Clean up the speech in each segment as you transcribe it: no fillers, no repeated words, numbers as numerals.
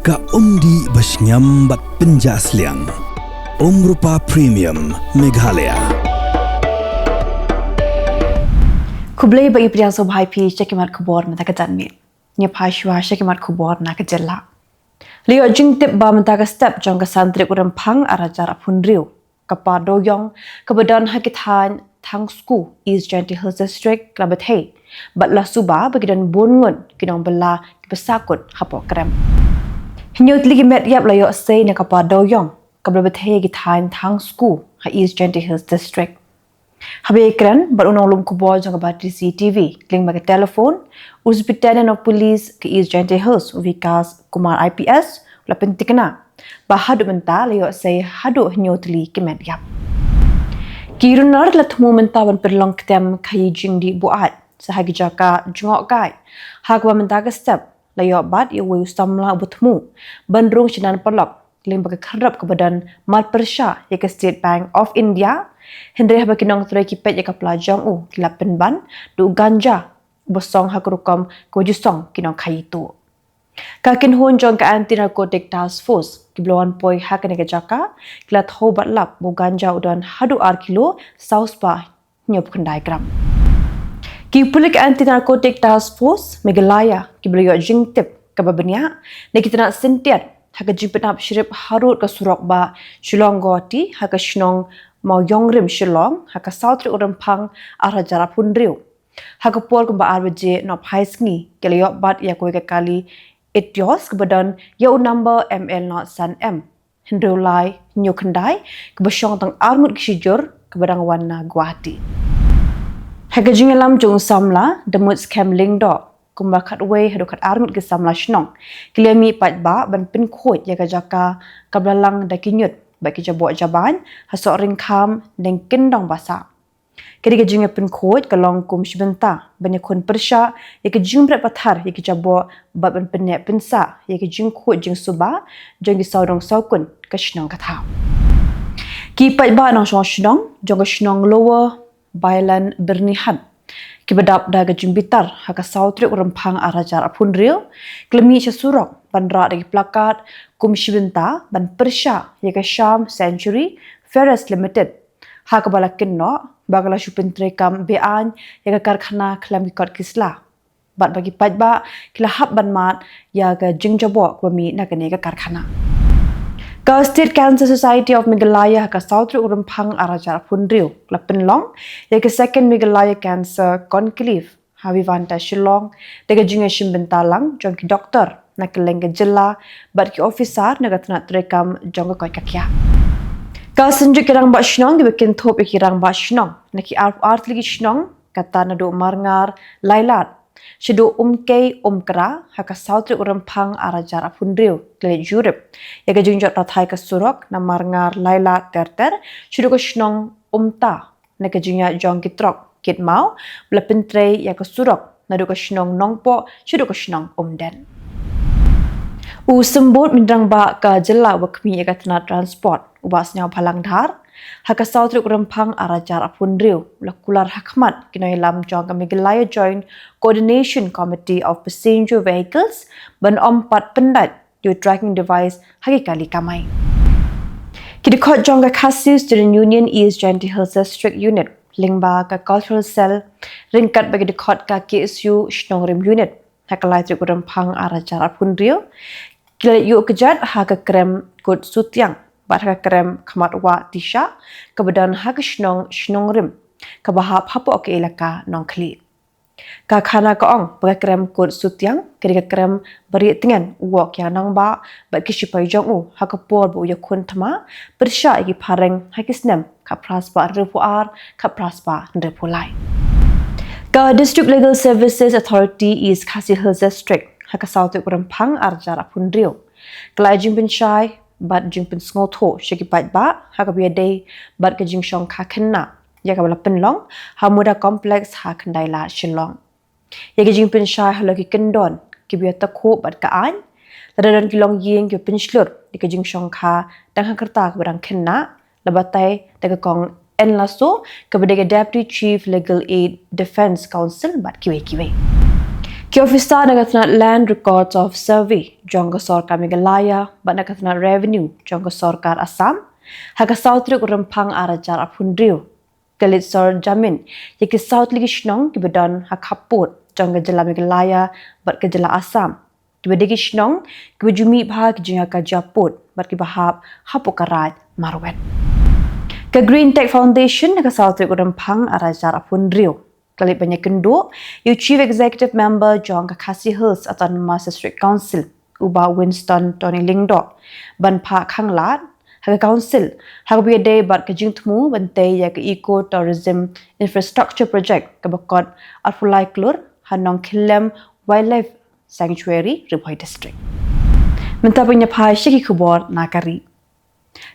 Ka umdi basnyam bat penjasliang. Rupa Premium Meghalaya. Kublai bagi pria sobhai pi cekimat Khubor mata ka janmit. Nya phashwa cekimat Khubor na ka Jylla. Leo jing tip ba mata ka step jong ka santri Rymphang arajar apunriu. Kapa doyong kebedan hakithan thang sku East Gentle Hills District Pyrthei. Batla suba bagi dan bungun kinong bela besakut hapo krem. Hinyut ligi met yap layo say na kapa doyong Pyrthei githan thang sku ha East Gentle Hills District. Habe ekran berunong lum Khubor jong bati CCTV link bagi telefon Uzbitanen of Police ke East Gentle Hills vikas Kumar IPS la pentikna bahadu menta layo say hadu hinyut li kemet yap. Kirunar la thmu menta ban perlong ketem khayi jing di buat sahagi jaka jungok kai hak ba menta ka step layo bat ya wi samla butmu bandrung chinan pelok ling bagi kharap ke badan mat persya ya ke State Bank of India hendreh bagi nong trai kipet ya ke pelajang lapen ban du ganja bosong hak rukam ke wajusong kinong khayi tu kakin hon jong ka anti narcotic task force kiblawan poi hak ne ke jaka klat ho bat lap bu ganja udan hadu ar kilo south pa nyop khandai gram Kipulik Anti-Narcotic Task Force Meghalaya kiblayo jing tip kababanya nekitna sentiat haka jipetap shirip harut ka surok ba Shillong goti haka shnong mau yongrim Shillong haka South Rymphang arajara punriu haka por ko ba arbaje no phaisngi kelayo bat ya koi ka kali etios kebadan ya number ML not san M hindulai nyokandai kebasyong tang armut kisijur kebadang wana Guwahati Hagajing alam jong samla demut scam ling do kumba khatway hadukat armut ke samla shnong kilemi patba ban pin khot ya jaka kablalang dakinyut baki jabo jaban hasok ringkham deng kendong basa kedi gajing pin khot kalong kum shbenta banya kon persya ya jing brat pathar ya jabo bat ban pinne pinsa ya jing khot jing suba jong gi saudong saukun ka shnong katha ki patba nong shnong jong shnong lower Bailan bernihan kibadap daga jumbitar haka sautrik Rymphang arajar apunriu klemi surok bandra dari plakat kum shibinta ban persya yaga Sham Century Ferris Limited haka balakin no bagala shupintre kam bean yaga karkhana klam kot kisla bat bagi pajba kilahap ban mat yaga jingjabo kwami nagane ga karkhana Ka State Cancer Society of Meghalaya ka South Rymphang arajar punriu lapin long ya ke second Meghalaya Cancer Conclave Havivanta Shillong dega jinga shimbentalang jong ki doktor na Kylleng ke Jylla bat ki officer na gatna trekam jong ko kakya ka senjuk kirang ba shnong ki bikin thop kirang ba shnong na ki art ligi shnong kata na do marngar lailat Shido umkei umkra haka South Rymphang arajar apunriu kle Europe yaga jingjot rathai ka surok na marngar laila terter shido ko shnong umta na ka jingya jong kitrok kitmau blapintre yaga surok na do ko shnong nongpo shido ko shnong umden sembut mindrang ba ka Jylla wakmi yaga tana transport ubasnya phalangdhar haka South Rymphang arajar apunriu lakular hakmat kinoi lam jong ka Meghalaya Joint Coordination Committee of Passenger Vehicles ban ompat pendat yu tracking device hakikali kamai kidikot jong ka Khasi Student Union East Gentle Hills District Unit lingba ka Cultural Cell ringkat bagi dikot ka KSU Shnongrim Unit haka South Rymphang arajar apunriu kila yu kejat haka krem kod sutyang Barha krem kamat wa tisha kebadan hak shnong rim kabahap hapo ke elaka nong kli ka khana ka ong baga krem kod sutyang kedi krem bari tengan wok yang nang ba ba kishipai jong hak por bu ya kun thama persha igi phareng hakisnem ka praspa repuar ka praspa ndepulai ka District Legal Services Authority East Khasi Hills District hak South Rymphang arjar apunriu klajing penchai bat jingpin sngoto shiki ba hakabiya day bat ka jingshong ka khenna ya ka bala penlong hamuda complex ha khandai la Shillong ya ka jingpin shai haloki kendon kibiya takho bat ka an ladadan kilong yeng ki pinslur di ka jingshong ka dang hakarta ka barang khenna labatai daga kong enlaso ka Deputy Chief Legal Aid Defense Council bat kiwe Ki ofisa nagatna land records of survey jongga sorkar Meghalaya bat nagatna revenue jongga sorkar Assam haga South Tarik Rymphang arajar apundriu kelit sor jamin yaki South ligi shnong ki bedan ha Khubor jongga Jylla Meghalaya bat ke Jylla Assam ki bedegi shnong ki bejumi bha ki jinga ka japut bat ki bahap hapukarat marwet ke Green Tech Foundation haga South Tarik Rymphang arajar apundriu Kali banyak kenduk, you Chief Executive Member John Kakasi Hills Autonomous District Council, Uba Winston Tony Lingdo, Ban Pak Hang Lat, Haga Council, Haga Biade Bat Kajing Tmu, Bante Yak Eco Tourism Infrastructure Project, Kabakot Alfulai Klur, Hanong Kylleng Wildlife Sanctuary, Rymphang District. Mentapanya Pai Shiki Khubor Nakari.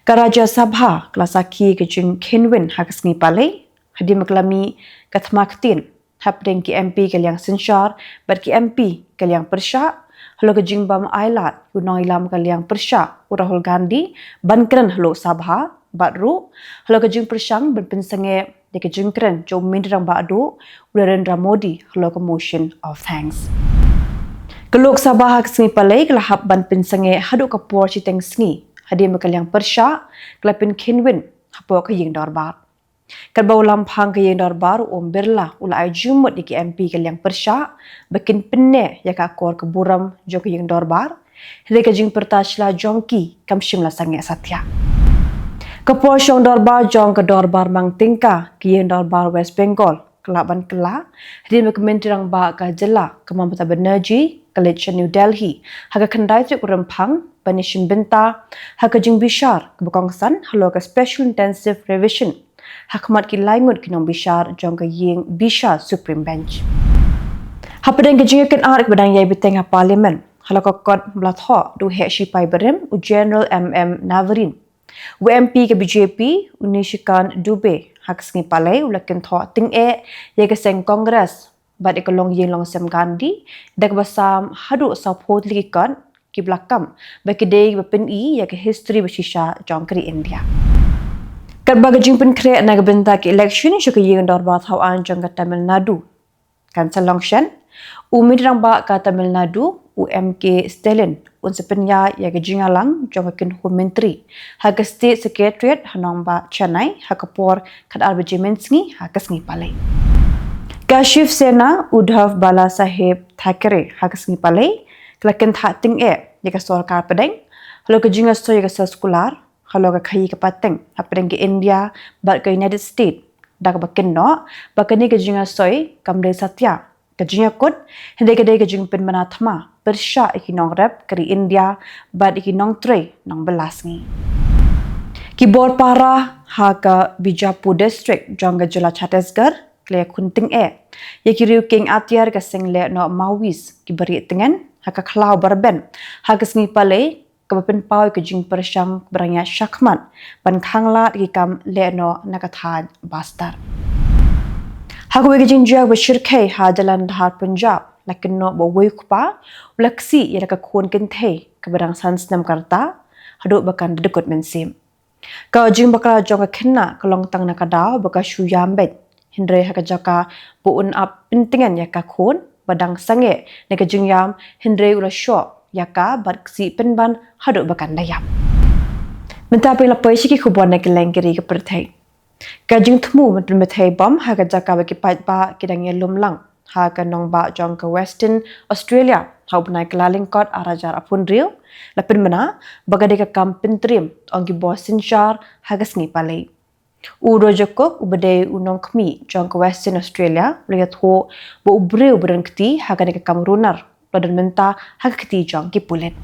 Karaja Sabha, Klasaki Kajing Kinwin Hagasni Pale, Hadi Maklami Kathmaktin, hapdeng ki MP Kylleng Sinshar, bat ki MP Kylleng Persha, halo ke Jingbam Ailat, Unong Ilam Kylleng Persha, Rahul Gandhi, Bankran halo Sabha, Batru, halo ke Jing Pershang, Berpensange, de ke Jingkran, Jo Mindrang Badu, Narendra Modi, halo ke Motion of Thanks. Keluk Sabah Haksni Palai, kelahap ban pensange, hadu ke Por Chiteng Sngi, hadi Kylleng Persha, kelapin Kinwin, hapo ke Ying Darbar. Kerbau Lampang ke yang darbar Birla ulai jumut di MP Kylleng Persha bikin penne ya ka kor ke buram jo ke yang darbar hede ke jing pertashla jongki kam shimla sange satya ke shong darbar jong ke darbar mang tingka ke yang darbar West Bengal kelaban kela hede me kementerian ba ka Jylla kemampuan benergi College New Delhi haga kendai Tarik Rymphang Banishin Binta haga jing bishar ke Bukongsan halo ke Special Intensive Revision Hakmat ki laingut kinong bishar jong ke ying bishar Supreme Bench. Hapadeng ke jingakan arik bedang yai beteng ha parlimen. Halakokot belatho du hek shipai berem u General Navarin. U MP ke BJP unishikan Dube hak sengi palai ulakin tho ting ye ke seng Kongres bad ekolong ying long sem Gandhi dak basam hadu support lagi kan ki belakam bagi dei bepin ye ke history besisha jong kri India. Kerbaga jingpin kre naga benta ke election syuka ying darbar thawan jong ka Tamil Nadu. Kan salongshan umidrang ba ka Tamil Nadu UMK Stalin un sepenya ya ke jingalang jong kin home menteri ha ke state secretariat hanong ba Chennai ha ke por kat advertisements ngi ha ke sngi palai. Ka Shiv Sena Uddhav Bala Sahib Thackeray ha ke sngi palai klaken tha ting ya ke sarkar pedeng halo ke jinga so ya ke sekolah kalau ke khayi ke pateng apeng ke India bat ke United States dak bakin no bakani ke jinga soi kamde satya ke jinga kot hende ke jing pen manathma persha ikinong rap keri India bat ikinong tre nong belasngi ki bor para ha ka Bijapur district jongga Jylla Chhattisgarh kle kunting ye ki riu king atyar ka single no mawis ki bari tengen ha ka khlau barben ha ka sngi pale Kabapen pau ke jing persyang beranya syakman ban khangla ki kam leno nakathan bastar. Haku ke jing jia bashirkai ha jalan dhar Punjab lakin no bo wei kupa laksi ya ka khon kenthe ke barang sansnam karta hadu bakan dekut mensim. Ka jing bakal jong ka khenna kalong tang nakadaw baka shuyam bet hindre ha ka jaka bo un up pentingan ya ka khon badang sange ne ka jing yam hindre ula sho yaka barksi penban haduk bakan dayam. Mentapi lapai siki Khubor na Kylleng kiri ke Pyrthei. Kajing temu Pyrthei bom haga jaka bagi pat ba kidang yelum lang haga nong ba jong ke Western Australia hau benai kelaling kot arajar apun real lapin mana bagade ke kampin trim onggi bos sinshar haga sngi palai. Uro jokok ubade unong kmi jong ke Western Australia lihat ho bo ubreu berengkti haga ke kamrunar Badan menta hak keti jong ki pulen.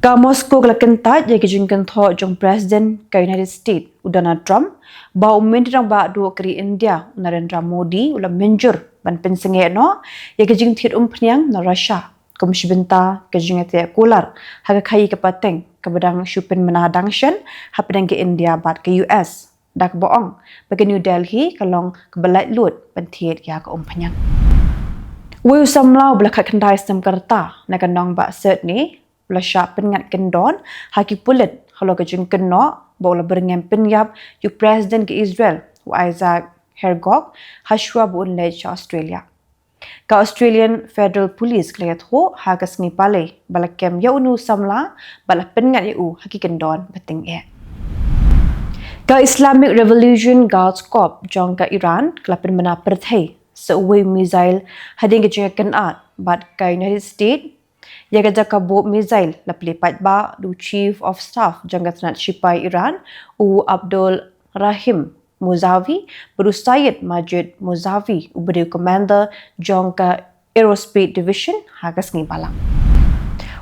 Ka Moscow la kentat ye ki jingkan tho jong president ka United States Donald Trump ba umendrang ba do kri India Narendra Modi ula menjur ban pensenge no ye ki jing thit pnyang na Russia kom shibenta ka jingate kular hak khai ka pateng ka badang shupen menadang shen hapdang ke India bat ke US dak boong bagi New Delhi kalong ke belat lut ban thiet ya ka pnyang. Wui samlau belakang kendai sem kerta nak nong ba set ni bela syak pengat kendon haki pulit kalau ke jing keno bola beringam penyap yu president ke Israel Isaac Herzog haswa bun lej Australia Ka Australian Federal Police klayat ho hagas ni pale balakem ya unu samla bala pengat ya u haki kendon beting e. Ka Islamic Revolution Guards Corps jong ka Iran kelapen mena Pyrthei seuwe missile hading ke kenat bat ka United States ya ga jakabo missile la pelipat ba du Chief of Staff jong ka tanat Sipai Iran u Abdul Rahim Muzavi beru Syed Majid Muzavi ubedi commander jong ka Aerospace Division hagas ngi balang.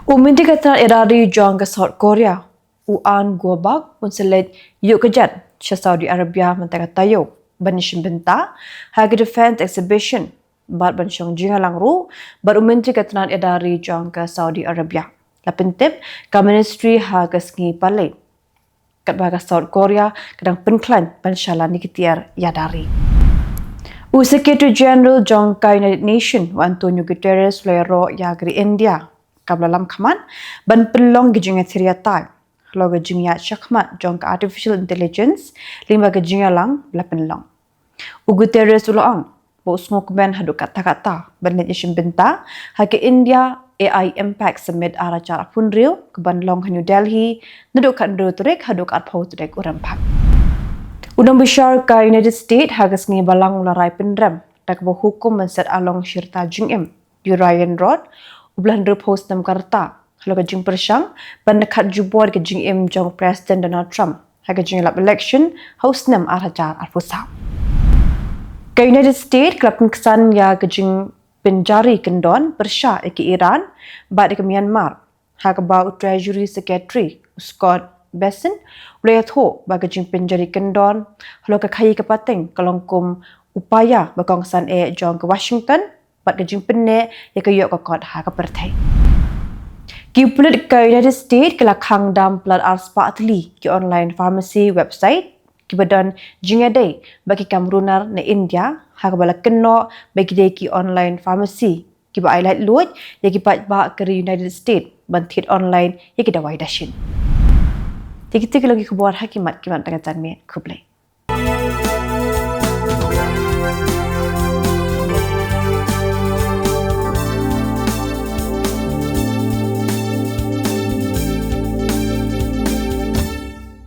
Minti ka tanat erari jong ka South Korea Uan Gobak unselet yuk kejat Syah Saudi Arabia mentaka tayo banishim benta haga defense exhibition bat bansyong jingalang ru baru menteri ketenan edari jong ke Saudi Arabia la pentip ka ministry haga sngi pale kat baga South Korea kadang penklan banshala nikitiar yadari Secretary General jong ka United Nation Antonio Guterres lero yagri India kablalam kaman ban pelong gijinga Syria logo jingya syakmat jong ka artificial intelligence lima ke jingya lang lapen long. Guterres ulang bos ngokben hadu kata-kata bannet yashim benta hake India AI Impact Summit ara cara punrio ke ban long New Delhi neduk kan turek hadu kat pau turek Rymphang. Udang besar ka United States hagas ngi balang larai pendram tak bo hukum menset along syirta jingim di Ryan Road ublan post nam karta kalau kejing persang, pendekat jubor kejing jong Presiden Donald Trump, kejing lap election, host nam arajar alfusa. Ke United States, kelap kesan ya kejing penjari kendon persya ke Iran, bad ke Myanmar, bau Treasury Secretary Scott Bessent, ulayat ho ba kejing penjari kendon, kalau kekhayi kepateng kelongkum upaya berkongsan jong ke Washington, bad kejing penne ya ke yok kokot ke Pyrthei. Kipulit ke United States ke lakang dam pelat arspa atli ki online pharmacy website ki badan jingade bagi kamrunar na India hak bala keno bagi de ki online pharmacy ki ba highlight luat ya ki pat ba ke United States bantit online ya ki dawai dashin. Tikiti lagi khubor hakimat kimat dengan tanmi kublai.